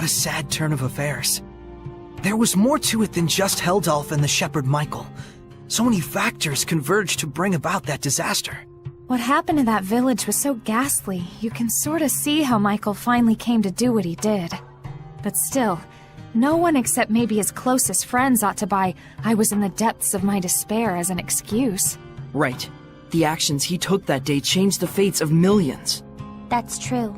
a sad turn of affairs. There was more to it than just Heldalf and the shepherd Michael. So many factors converged to bring about that disaster. What happened in that village was so ghastly, you can sorta see how Michael finally came to do what he did. But still, no one except maybe his closest friends ought to buy "I was in the depths of my despair" as an excuse. Right. The actions he took that day changed the fates of millions. That's true.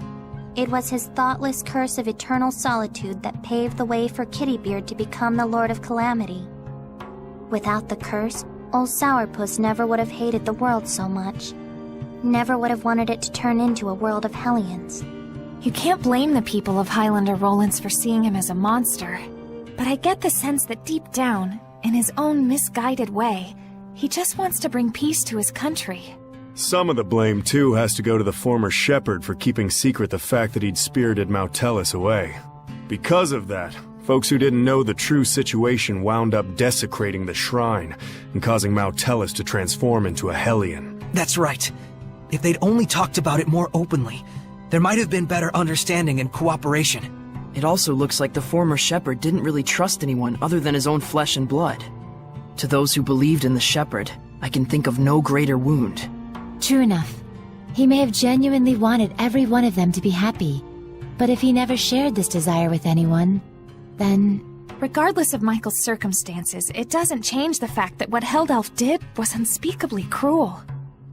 It was his thoughtless curse of eternal solitude that paved the way for Kittybeard to become the Lord of Calamity. Without the curse, old Sourpuss never would have hated the world so much. Never would have wanted it to turn into a world of Hellions. You can't blame the people of Highlander Rollins for seeing him as a monster. But I get the sense that deep down, in his own misguided way, he just wants to bring peace to his country. Some of the blame, too, has to go to the former shepherd for keeping secret the fact that he'd spirited Mautellus away. Because of that, folks who didn't know the true situation wound up desecrating the shrine and causing Mautellus to transform into a Hellion. That's right. If they'd only talked about it more openly, there might have been better understanding and cooperation. It also looks like the former shepherd didn't really trust anyone other than his own flesh and blood. To those who believed in the shepherd, I can think of no greater wound. True enough. He may have genuinely wanted every one of them to be happy. But if he never shared this desire with anyone, then... Regardless of Michael's circumstances, it doesn't change the fact that what Heldalf did was unspeakably cruel.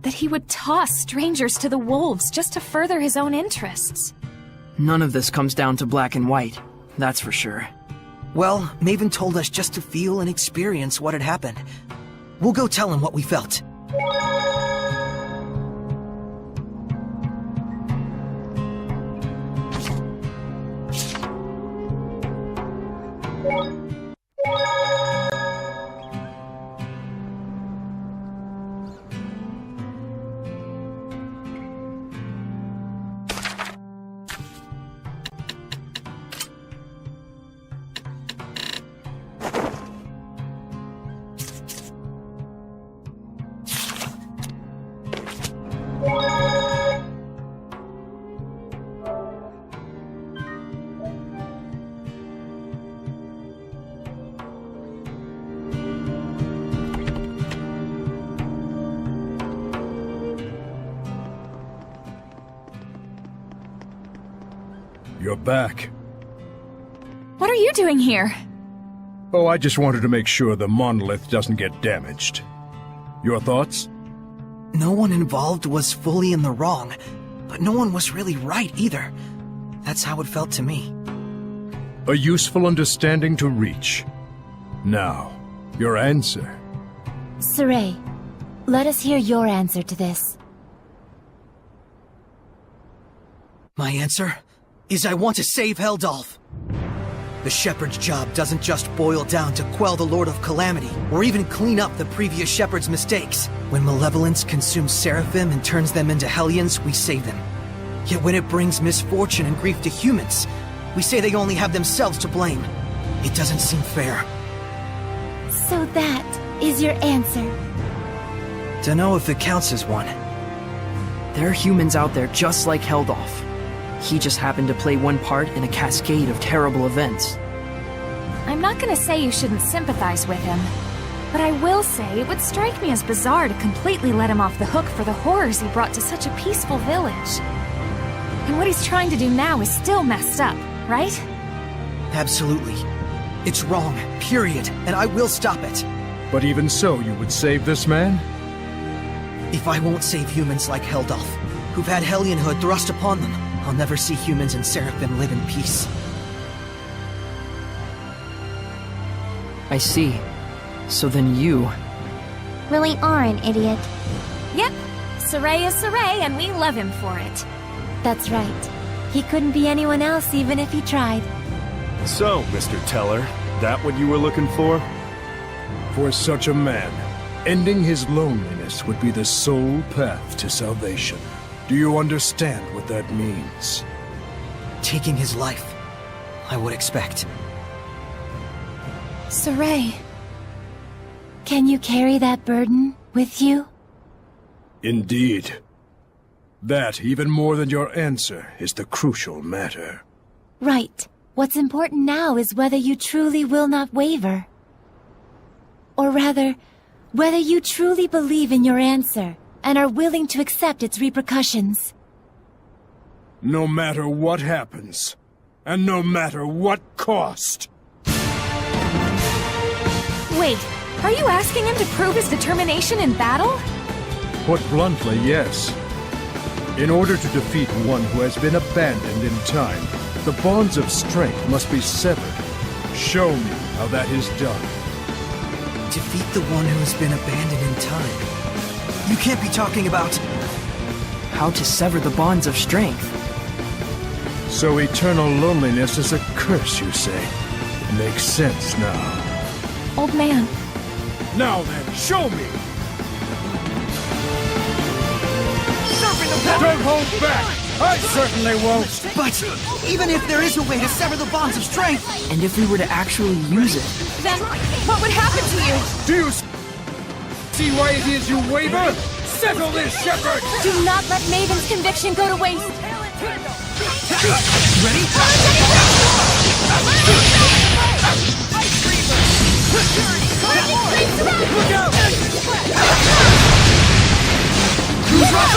That he would toss strangers to the wolves just to further his own interests. None of this comes down to black and white, that's for sure. Well, Mayvin told us just to feel and experience what had happened. We'll go tell him what we felt. You're back. What are you doing here? Oh, I just wanted to make sure the monolith doesn't get damaged. Your thoughts? No one involved was fully in the wrong, but no one was really right either. That's how it felt to me. A useful understanding to reach. Now, your answer. Saray, let us hear your answer to this. My answer is I want to save Heldalf. The shepherd's job doesn't just boil down to quell the Lord of Calamity, or even clean up the previous shepherd's mistakes. When malevolence consumes Seraphim and turns them into Hellions, we save them. Yet when it brings misfortune and grief to humans, we say they only have themselves to blame. It doesn't seem fair. So that is your answer. Dunno if it counts as one. There are humans out there just like Heldalf. He just happened to play one part in a cascade of terrible events. I'm not gonna say you shouldn't sympathize with him, but I will say it would strike me as bizarre to completely let him off the hook for the horrors he brought to such a peaceful village. And what he's trying to do now is still messed up, right? Absolutely. It's wrong, period, and I will stop it. But even so, you would save this man? If I won't save humans like Heldalf, who've had Hellionhood thrust upon them, I'll never see humans and Seraphim live in peace. I see. So then you... Really are an idiot. Yep, Saray is Saray, and we love him for it. That's right. He couldn't be anyone else even if he tried. So, Mr. Teller, that what you were looking for? For such a man, ending his loneliness would be the sole path to salvation. Do you understand what that means? Taking his life, I would expect. Saray, can you carry that burden with you? Indeed. That, even more than your answer, is the crucial matter. Right. What's important now is whether you truly will not waver. Or rather, whether you truly believe in your answer and are willing to accept its repercussions. No matter what happens, and no matter what cost. Wait, are you asking him to prove his determination in battle? Put bluntly, yes. In order to defeat one who has been abandoned in time, the bonds of strength must be severed. Show me how that is done. Defeat the one who has been abandoned in time. You can't be talking about... How to sever the bonds of strength. So eternal loneliness is a curse, you say? It makes sense now. Old man, Now then, show me! Don't hold back! I certainly won't! But even if there is a way to sever the bonds of strength... And if we were to actually use it, then what would happen to you? Do you see why it is you waver? Settle this, Shepherd! Do not let Mayvin's conviction go to waste. Ready? Look out!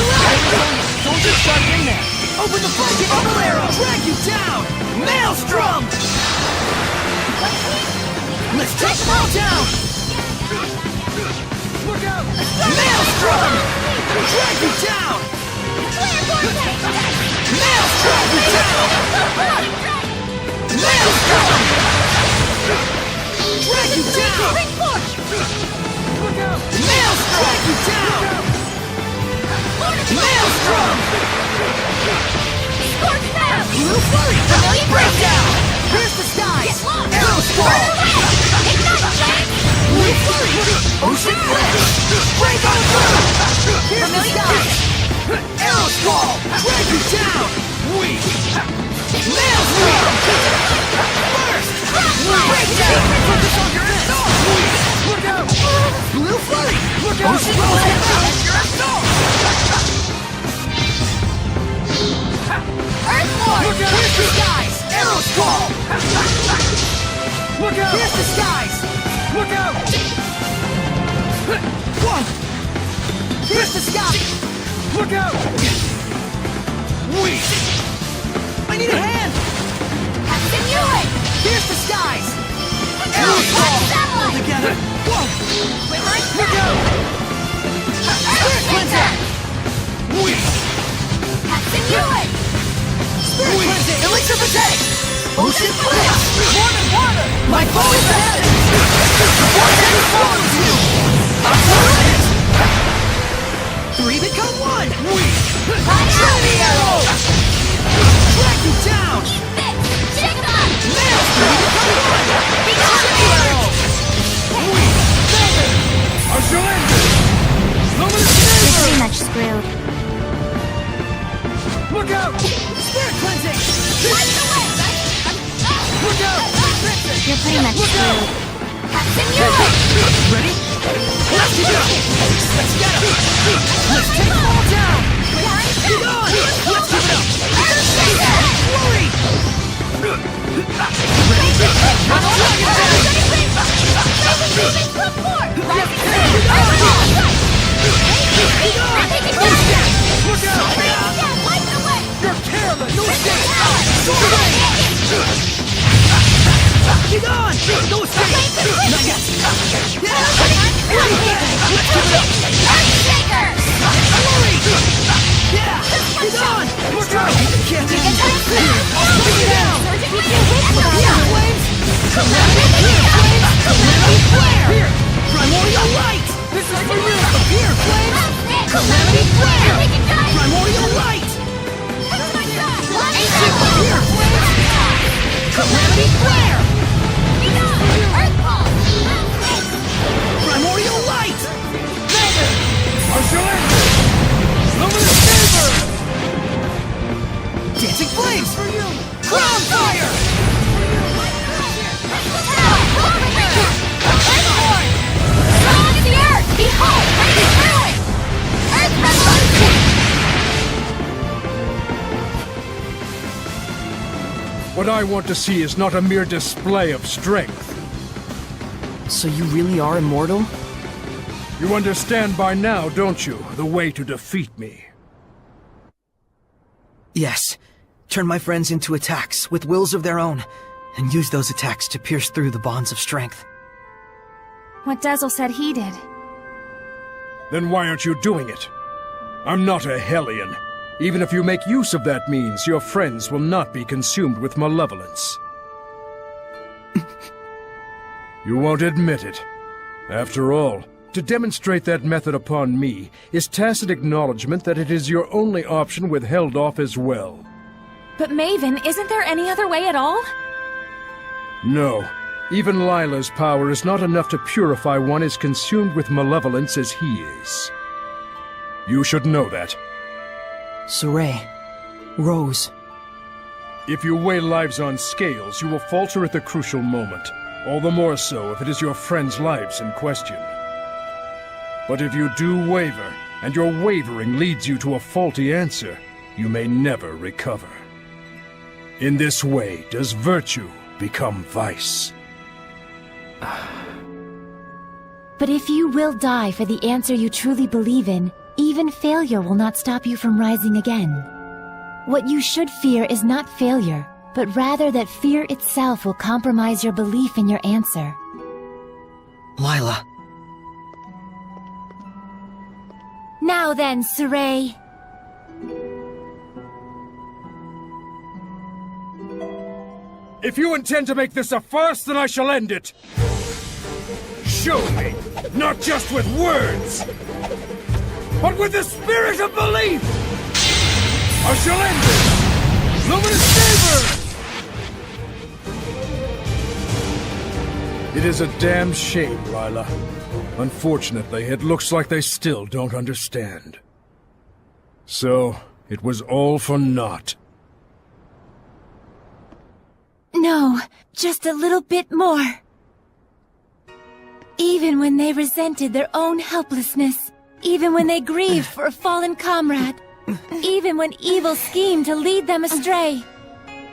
Don't just start in there! Open the floodgate bubble arrow! Drag you down! Maelstrom! Let's take them all down! Look out! Maelstrom! Drag you down! Maelstrom! You down! Maelstrom! Drag you down! Look out! Maelstrom! Drag you down! Maelstrom! Blue Flurry! Familiar Breakdown! Here's the skies! Arrow Squall! Blue Flurry! Ocean Blitz! Break on through! Here's the skies! Arrow Squall! Drag you down! Maelstrom! Burst! Breakdown! Focus on your assault! Look out! Blue Flurry! Look out! Ocean Blitz! Your assault! Earthborn! Look out! Here's the skies! Arrow Squall! Look out! Here's the skies! Look out! One! Here's the sky! Look out! I need a hand! Here's the skies! Arrow Squall! All together! Whoa! Look out! Spirit Cleanser! Spirit Cleansing! Elixir Protect! Ocean Blitz! Water! My bow is ahead! Vortex follows you! Absorb it! Three become one! Trinity Arrow! Drag you down! Nails! Three become one! Trinity Arrow! I shall end it! Luminous You're Saber! pretty much screwed. Look out! Spirit Cleansing! Look out! You're pretty much screwed. Ready? Let's go! Let's get him! Let's take them all down! Get on! Let's give it up! Flurry! Ready? Let's drag it down! Look out! You're careless! No escape! Get on! No escape! Not yet! Yeah! Let's give it up! Flurry! Yeah! Get on! Look out! Can't take it! Bring it down! Here, flames! Calamity Flare! Here! Primordial Light! This is for you! Here, flames! Calamity Flare! Primordial Light! Here, flames! Calamity Flare! Primordial Light! What I want to see is not a mere display of strength. So you really are immortal? You understand by now, don't you, the way to defeat me? Yes. Turn my friends into attacks with wills of their own, and use those attacks to pierce through the bonds of strength. What Dazzle said he did. Then why aren't you doing it? I'm not a Hellion. Even if you make use of that means, your friends will not be consumed with malevolence. You won't admit it. After all, to demonstrate that method upon me is tacit acknowledgement that it is your only option withheld off as well. But Mayvin, isn't there any other way at all? No. Even Lila's power is not enough to purify one as consumed with malevolence as he is. You should know that. Saray. Rose. If you weigh lives on scales, you will falter at the crucial moment. All the more so if it is your friends' lives in question. But if you do waver, and your wavering leads you to a faulty answer, you may never recover. In this way does virtue become vice. But if you will die for the answer you truly believe in, even failure will not stop you from rising again. What you should fear is not failure, but rather that fear itself will compromise your belief in your answer. Lila. Now then, Saray. If you intend to make this a farce, then I shall end it. Show me, not just with words, but with the spirit of belief! I shall end this! Luminous Saber! It is a damn shame, Lila. Unfortunately, it looks like they still don't understand. So, it was all for naught. No, just a little bit more. Even when they resented their own helplessness, even when they grieved for a fallen comrade, even when evil schemed to lead them astray,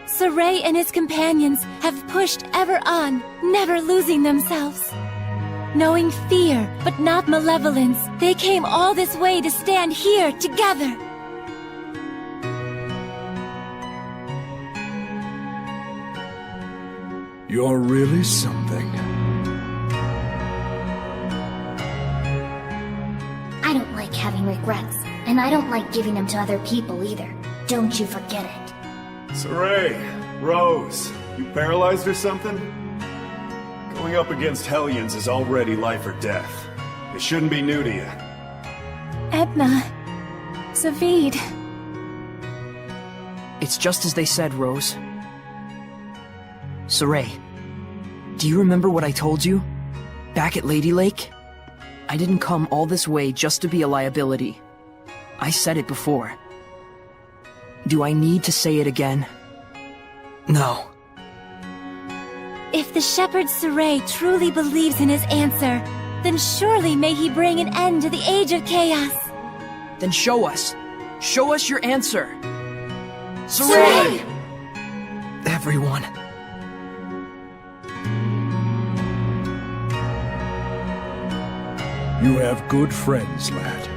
Saray and his companions have pushed ever on, never losing themselves. Knowing fear, but not malevolence, they came all this way to stand here together. You're really something. I don't like having regrets, and I don't like giving them to other people either. Don't you forget it. Saray, Rose, you paralyzed or something? Going up against Hellions is already life or death. It shouldn't be new to you. Edna. Zaveid. It's just as they said, Rose. Saray, do you remember what I told you? Back at Lady Lake? I didn't come all this way just to be a liability. I said it before. Do I need to say it again? No. If the shepherd Saray truly believes in his answer, then surely may he bring an end to the Age of Chaos. Then show us. Show us your answer. Saray! Everyone. You have good friends, lad.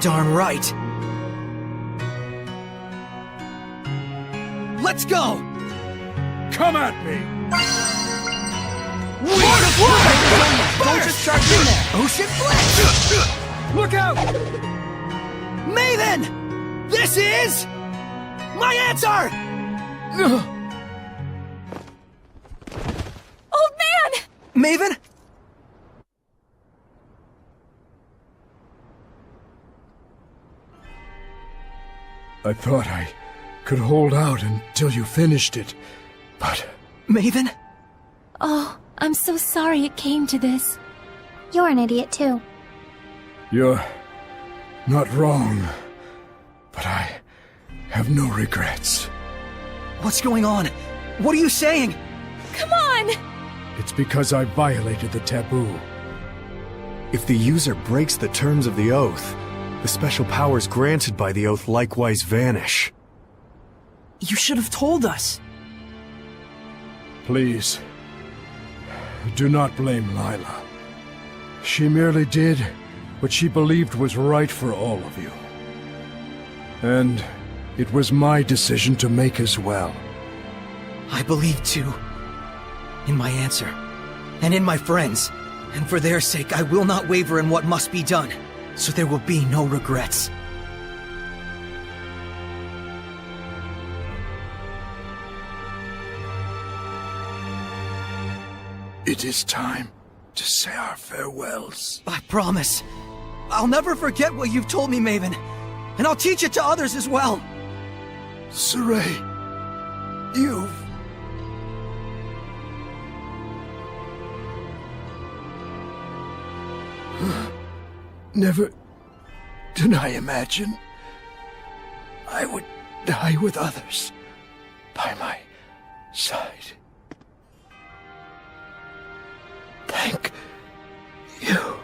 Darn right. Let's go! Come at me! Don't just charge in there! Ocean Blitz! Look out! Mayvin! This is... my answer! Old man! Mayvin? I thought I could hold out until you finished it, but... Mayvin? Oh, I'm so sorry it came to this. You're an idiot too. You're not wrong, but I have no regrets. What's going on? What are you saying? Come on! It's because I violated the taboo. If the user breaks the terms of the oath, the special powers granted by the oath likewise vanish. You should have told us. Please, do not blame Lila. She merely did what she believed was right for all of you. And it was my decision to make as well. I believe too. In my answer. And in my friends. And for their sake, I will not waver in what must be done. So there will be no regrets. It is time to say our farewells. I promise. I'll never forget what you've told me, Mayvin. And I'll teach it to others as well. Saray, you've... Never did I imagine I would die with others by my side. Thank you.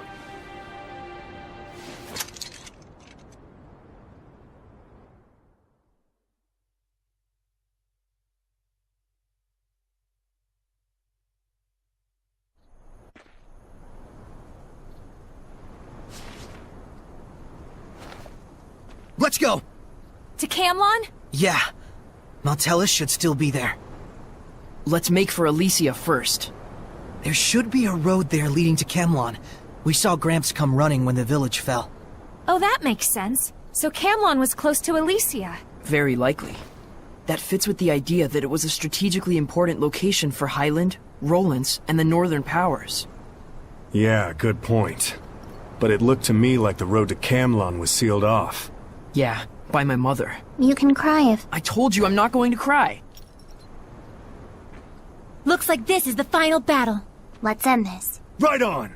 Let's go! To Camlon? Yeah. Maltellus should still be there. Let's make for Elysia first. There should be a road there leading to Camlon. We saw Gramps come running when the village fell. Oh, that makes sense. So Camlon was close to Elysia. Very likely. That fits with the idea that it was a strategically important location for Highland, Rollins, and the Northern Powers. Yeah, good point. But it looked to me like the road to Camlon was sealed off. Yeah, by my mother. You can cry if... I told you I'm not going to cry. Looks like this is the final battle. Let's end this. Right on!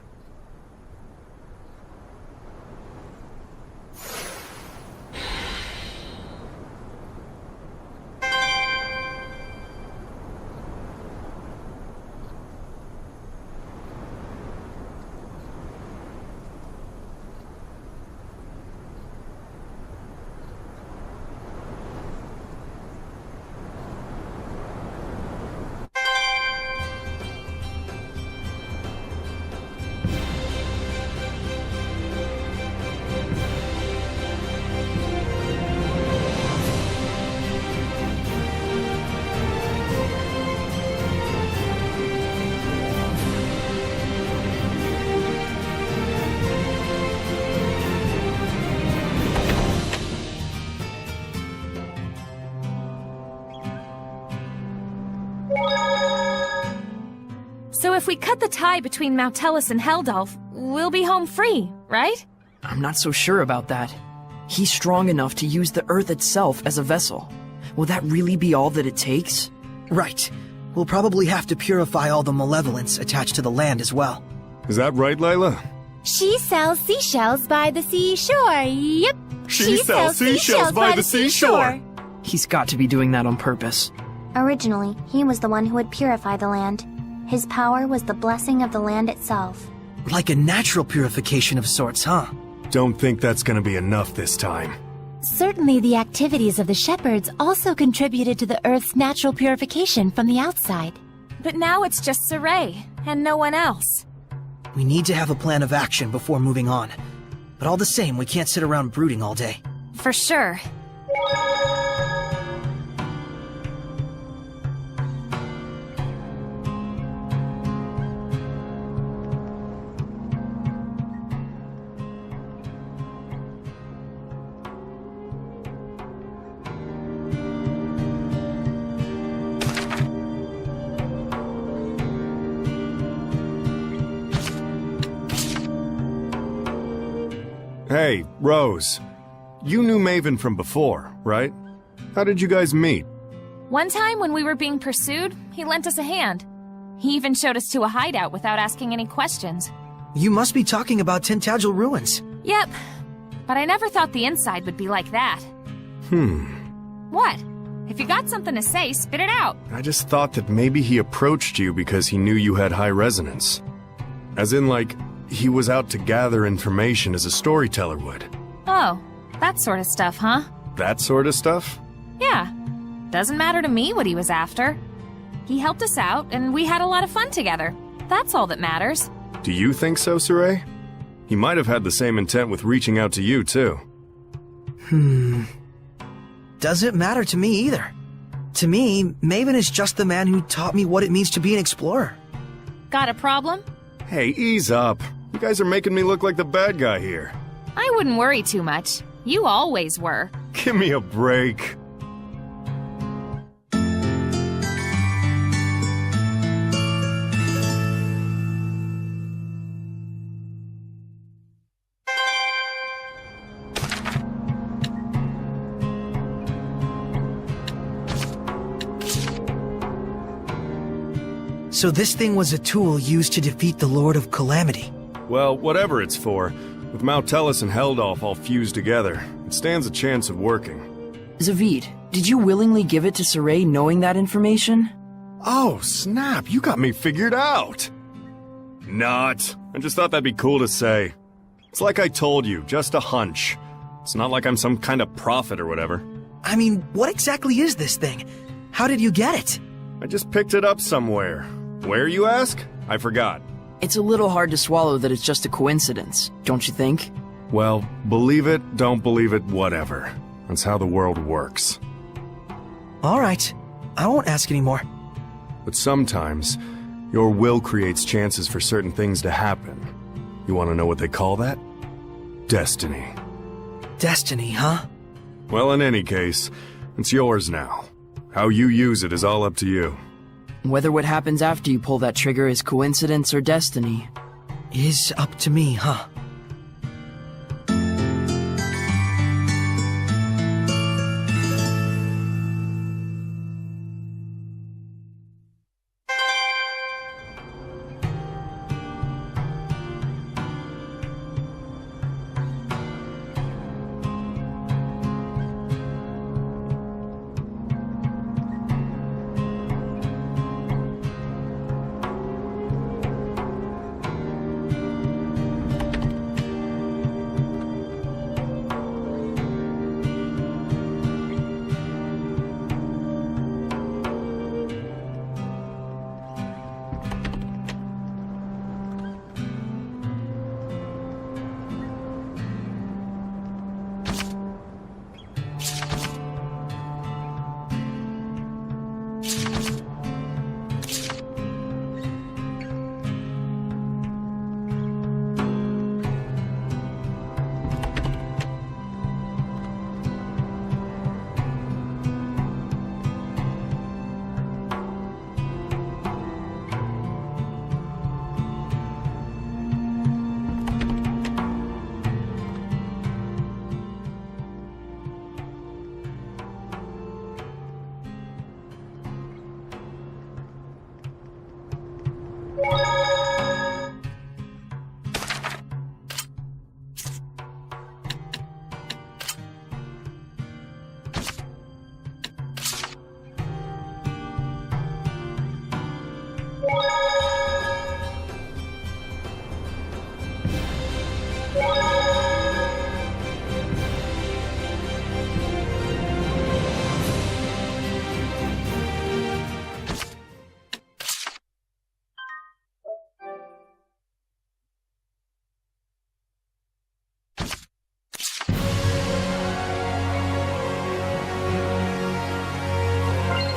So if we cut the tie between Maltellus and Heldalf, we'll be home free, right? I'm not so sure about that. He's strong enough to use the Earth itself as a vessel. Will that really be all that it takes? Right. We'll probably have to purify all the malevolence attached to the land as well. Is that right, Layla? She sells seashells by the seashore. Yep. She sells seashells by the seashore. He's got to be doing that on purpose. Originally, he was the one who would purify the land. His power was the blessing of the land itself. Like a natural purification of sorts, huh? Don't think that's gonna be enough this time. Certainly the activities of the shepherds also contributed to the Earth's natural purification from the outside. But now it's just Saray, and no one else. We need to have a plan of action before moving on. But all the same, we can't sit around brooding all day. For sure. Hey, Rose. You knew Mayvin from before, right? How did you guys meet? One time when we were being pursued, he lent us a hand. He even showed us to a hideout without asking any questions. You must be talking about Tintagel ruins. Yep, but I never thought the inside would be like that. What? If you got something to say, spit it out. I just thought that maybe he approached you because he knew you had high resonance. As in, like, he was out to gather information as a storyteller would. Oh, that sort of stuff, huh? That sort of stuff? Yeah. Doesn't matter to me what he was after. He helped us out, and we had a lot of fun together. That's all that matters. Do you think so, Saray? He might have had the same intent with reaching out to you, too. Doesn't matter to me either. To me, Mayvin is just the man who taught me what it means to be an explorer. Got a problem? Hey, ease up. You guys are making me look like the bad guy here. I wouldn't worry too much. You always were. Give me a break. So this thing was a tool used to defeat the Lord of Calamity. Well, whatever it's for, with Mautellus and Heldolf all fused together, it stands a chance of working. Zavid, did you willingly give it to Saray knowing that information? Oh, snap, you got me figured out! Not. I just thought that'd be cool to say. It's like I told you, just a hunch. It's not like I'm some kind of prophet or whatever. I mean, what exactly is this thing? How did you get it? I just picked it up somewhere. Where, you ask? I forgot. It's a little hard to swallow that it's just a coincidence, don't you think? Well, believe it, don't believe it, whatever. That's how the world works. Alright, I won't ask anymore. But sometimes, your will creates chances for certain things to happen. You want to know what they call that? Destiny. Destiny, huh? Well, in any case, it's yours now. How you use it is all up to you. Whether what happens after you pull that trigger is coincidence or destiny. Is up to me, huh?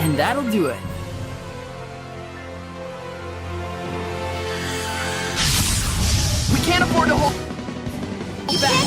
And that'll do it. We can't afford to hold you back.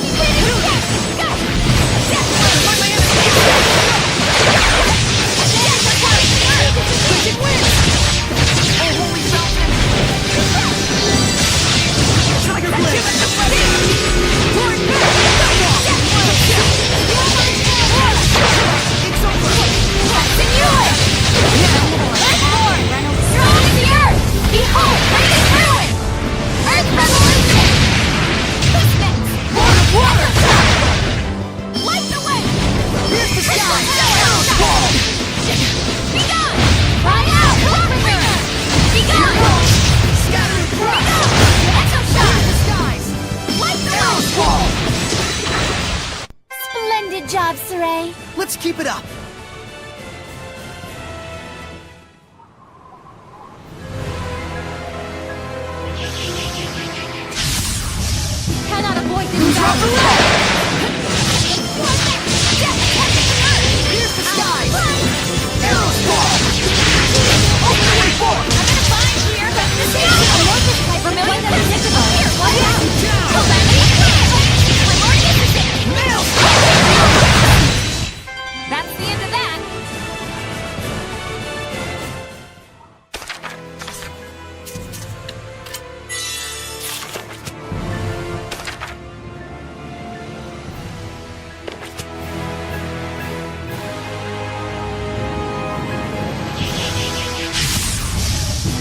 Splendid job, Saray. Let's keep it up. Here's the skies! Arrows fall! Open the way forward! I'm gonna find here, but this is a Morpheus type vermilion that is difficult. Here, what is it? Down! My lord is it! Nails! That's the end of that.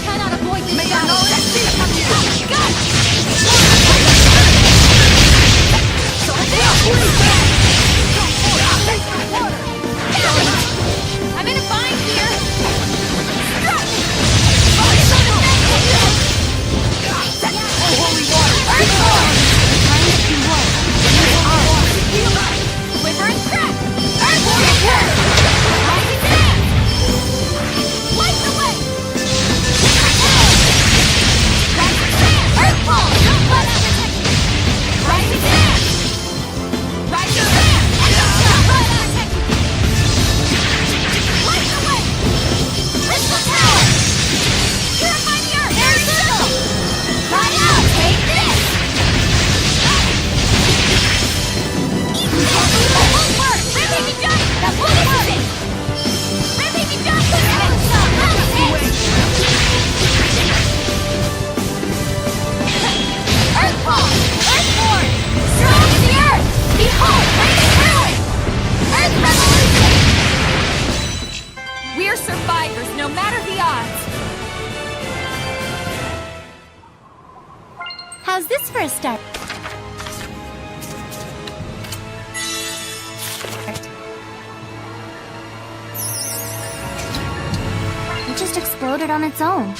Cannot avoid this battle. I'm in a bind here. Quiver and crack. Earthshaker. Rising dance. Light the way. Rising dance. Earthfall. Don't let out protection. Rising dance. Rising dance. Don't let out protection. Light the way. Crystal tower. Purify the earth. Air circle. Right out. Take this. Rampaging giant. That will work. Rampaging giant. Earthfall. Earthborn. Strong as the earth. Behold, raging ruin. Earth revolution. We're survivors, no matter the odds. How's this for a start? It just exploded on its own.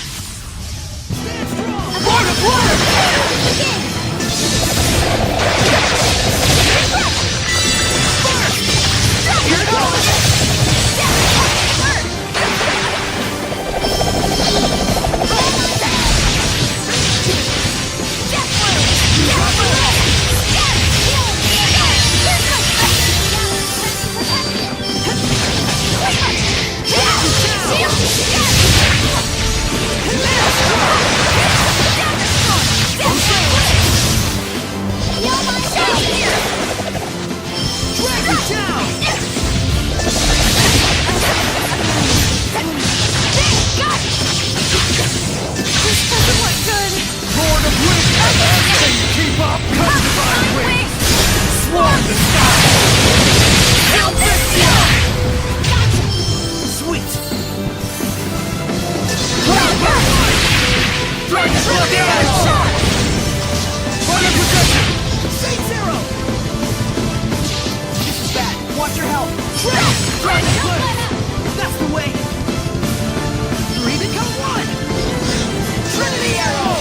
Watch your health! That's the way! Three become one! Trinity arrow!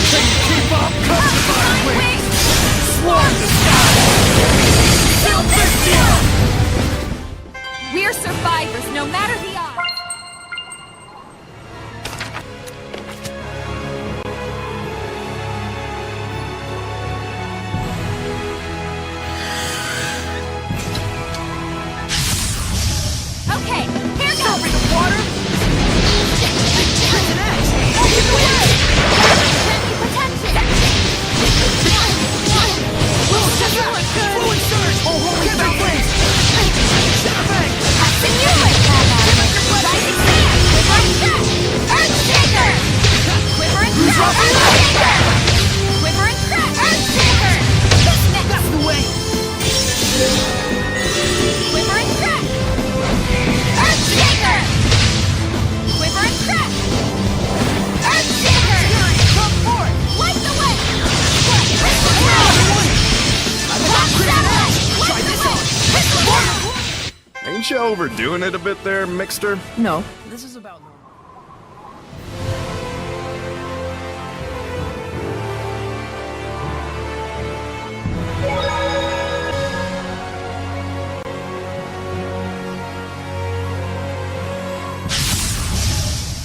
Can you keep up? Come to my wings! Swarm the sky! Zestiria! We're survivors, no matter the odds. Okay, here goes. Over the water! Prison X! Open the way! Enemy protection. Fluid surge! Oh, holy face! Shadowbang! Simulate! Rising sand! Earthshaker! Quiver and crack! Earthshaker! Quiver and crack! Earthshaker! That's the way! Quiver and crack! Earthshaker! Quiver and crack! Earthshaker! Come forth! Light the way! Crystal Come on, tower! everyone! I'm about Satellite! Try Light the this way! out! Crystal tower! Ain't you overdoing it a bit there, Mixter? No, this is about normal.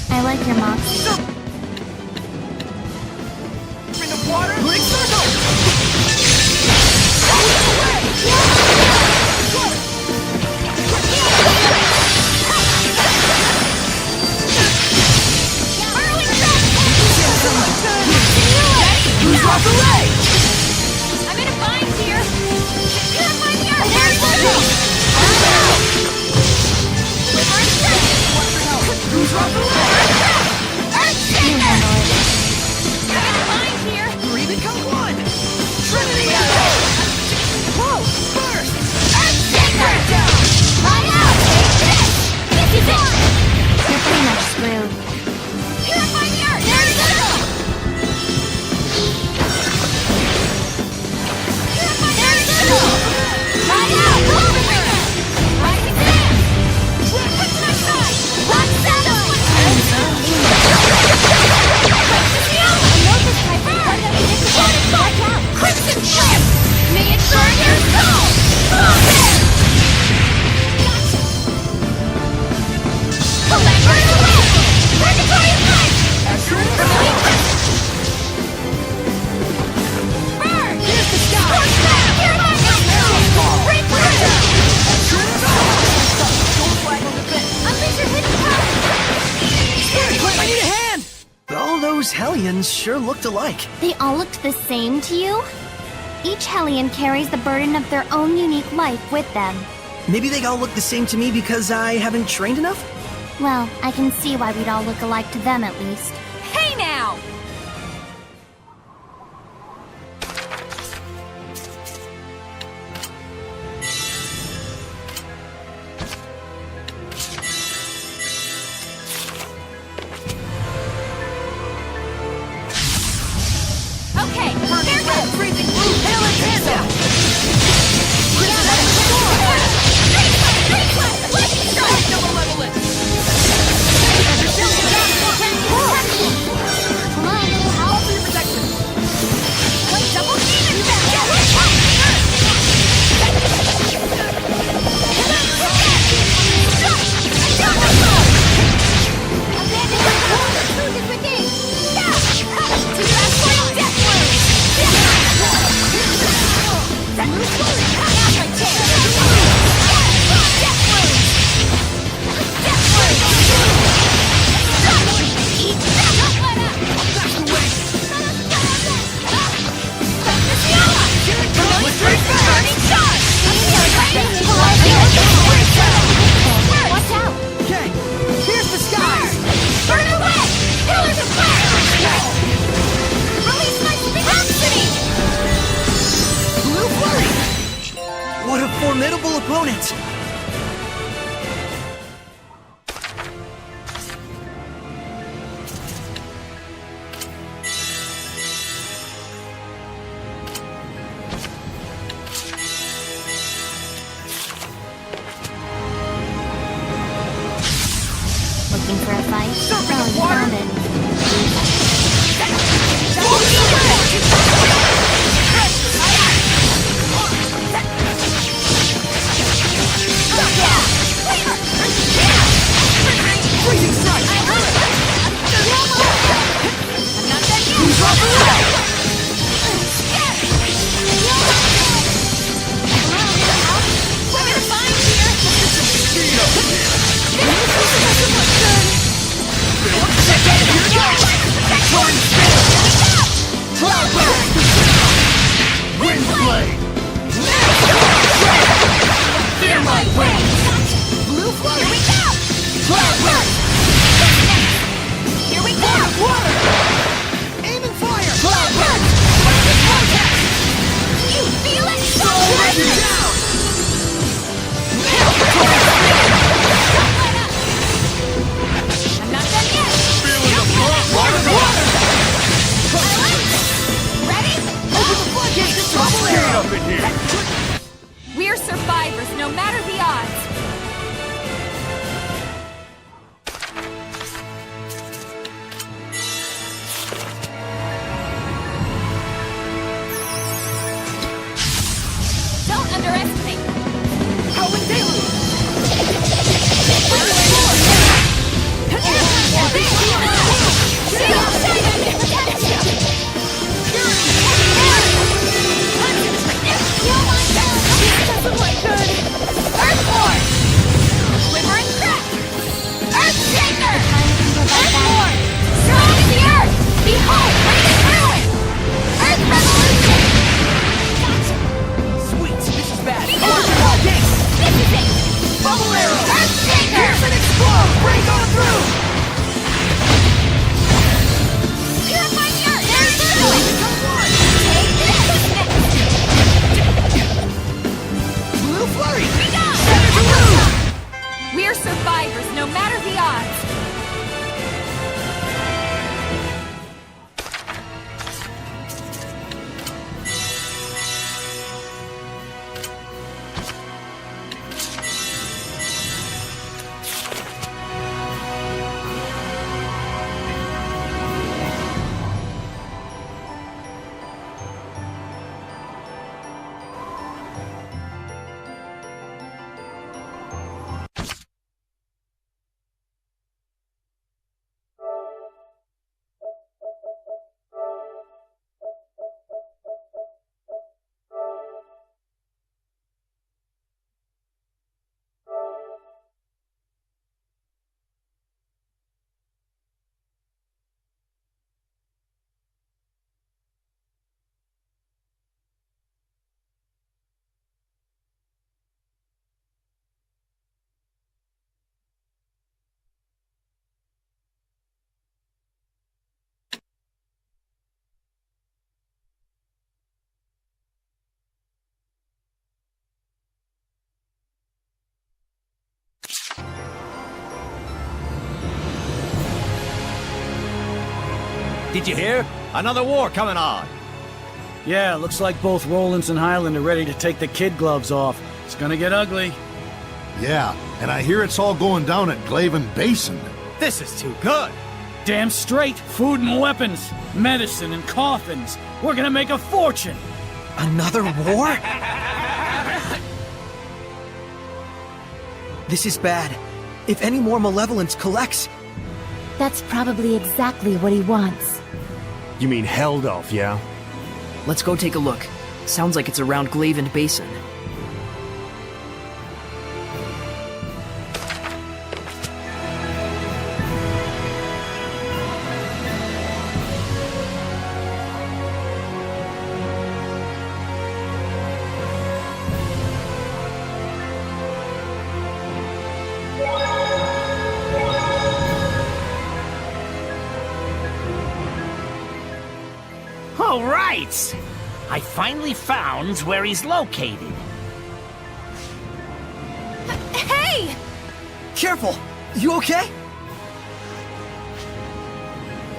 I like your moxie. Hellions sure looked alike. They all looked the same to you? Each Hellion carries the burden of their own unique life with them. Maybe they all look the same to me because I haven't trained enough? Well, I can see why we'd all look alike to them at least. Hey now! Okay, here goes! Freezing blue hail and panda! Double level it! I'll be your protection! Double demon Watch out! Okay, here's the skies! Burn away! Pillars of fire! Release my spiracity! Blue flurry! What a formidable opponent! Looking for a fight? Oh, you found it. Did you hear? Another war coming on. Yeah, looks like both Rollins and Highland are ready to take the kid gloves off. It's gonna get ugly. Yeah, and I hear it's all going down at Glaven Basin. This is too good. Damn straight. Food and weapons, medicine and coffins. We're gonna make a fortune. Another war? This is bad. If any more malevolence collects... That's probably exactly what he wants. You mean Heldolf, yeah? Let's go take a look. Sounds like it's around Glaven Basin. All right! I finally found where he's located. Hey! Careful! You okay?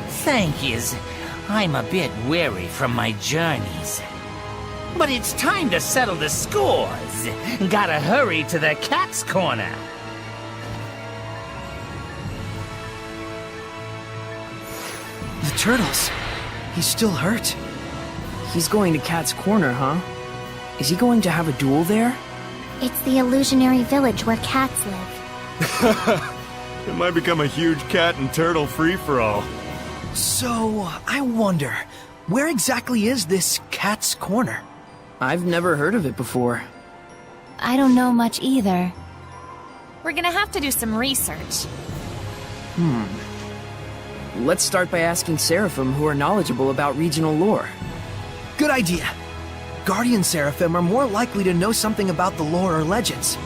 Thank yous. I'm a bit weary from my journeys. But it's time to settle the scores. Gotta hurry to the cat's corner. The turtles. He's still hurt. He's going to Cat's Corner, huh? Is he going to have a duel there? It's the illusionary village where cats live. It might become a huge cat and turtle free-for-all. So, I wonder, where exactly is this Cat's Corner? I've never heard of it before. I don't know much either. We're gonna have to do some research. Let's start by asking Seraphim who are knowledgeable about regional lore. Good idea. Guardian Seraphim are more likely to know something about the lore or legends.